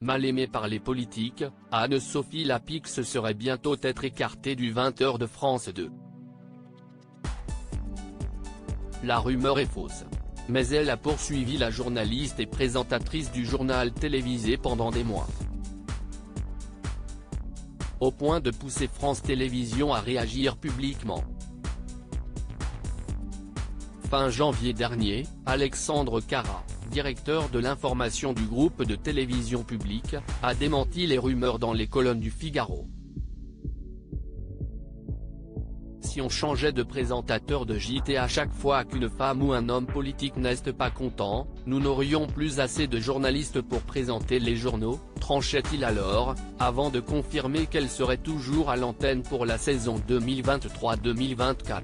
Mal aimée par les politiques, Anne-Sophie Lapix serait bientôt être écartée du 20h de France 2. La rumeur est fausse. Mais elle a poursuivi la journaliste et présentatrice du journal télévisé pendant des mois. Au point de pousser France Télévisions à réagir publiquement. Fin janvier dernier, Alexandre Cara, directeur de l'information du groupe de télévision publique, a démenti les rumeurs dans les colonnes du Figaro. Si on changeait de présentateur de JT à chaque fois qu'une femme ou un homme politique n'est pas content, nous n'aurions plus assez de journalistes pour présenter les journaux, tranchait-il alors, avant de confirmer qu'elle serait toujours à l'antenne pour la saison 2023-2024.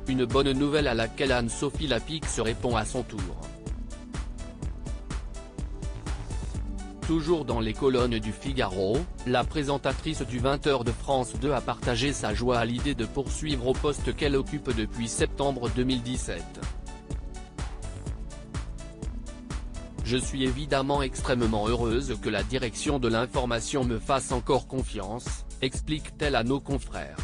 Une bonne nouvelle à laquelle Anne-Sophie Lapix répond à son tour. Toujours dans les colonnes du Figaro, la présentatrice du 20h de France 2 a partagé sa joie à l'idée de poursuivre au poste qu'elle occupe depuis septembre 2017. Je suis évidemment extrêmement heureuse que la direction de l'information me fasse encore confiance, explique-t-elle à nos confrères.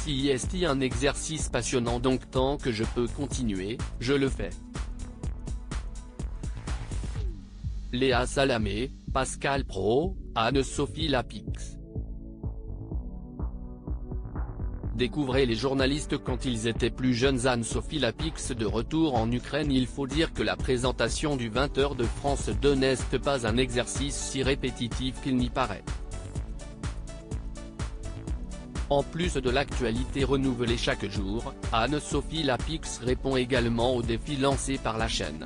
Si est un exercice passionnant donc tant que je peux continuer, je le fais. Léa Salamé, Pascal Praud, Anne-Sophie Lapix. Découvrez les journalistes quand ils étaient plus jeunes. Anne-Sophie Lapix de retour en Ukraine. Il faut dire que la présentation du 20h de France 2 n'est pas un exercice si répétitif qu'il n'y paraît. En plus de l'actualité renouvelée chaque jour, Anne-Sophie Lapix répond également aux défis lancés par la chaîne.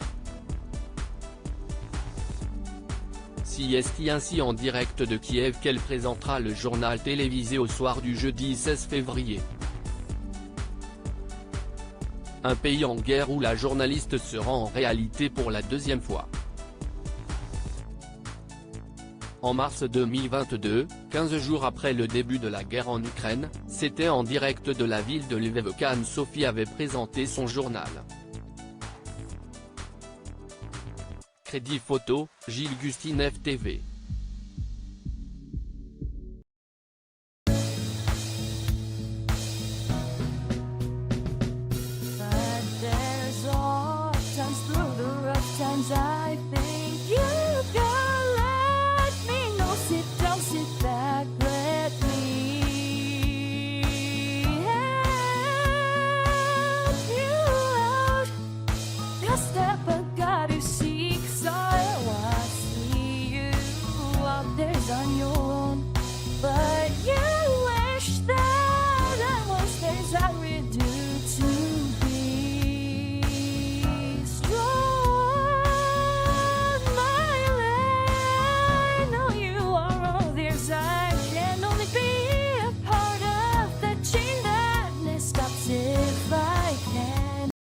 C'est ainsi en direct de Kiev qu'elle présentera le journal télévisé au soir du jeudi 16 février. Un pays en guerre où la journaliste se rend en réalité pour la deuxième fois. En mars 2022, 15 jours après le début de la guerre en Ukraine, c'était en direct de la ville de Lviv qu'Anne-Sophie avait présenté son journal. Crédit photo, Gilles Gustinef TV. Step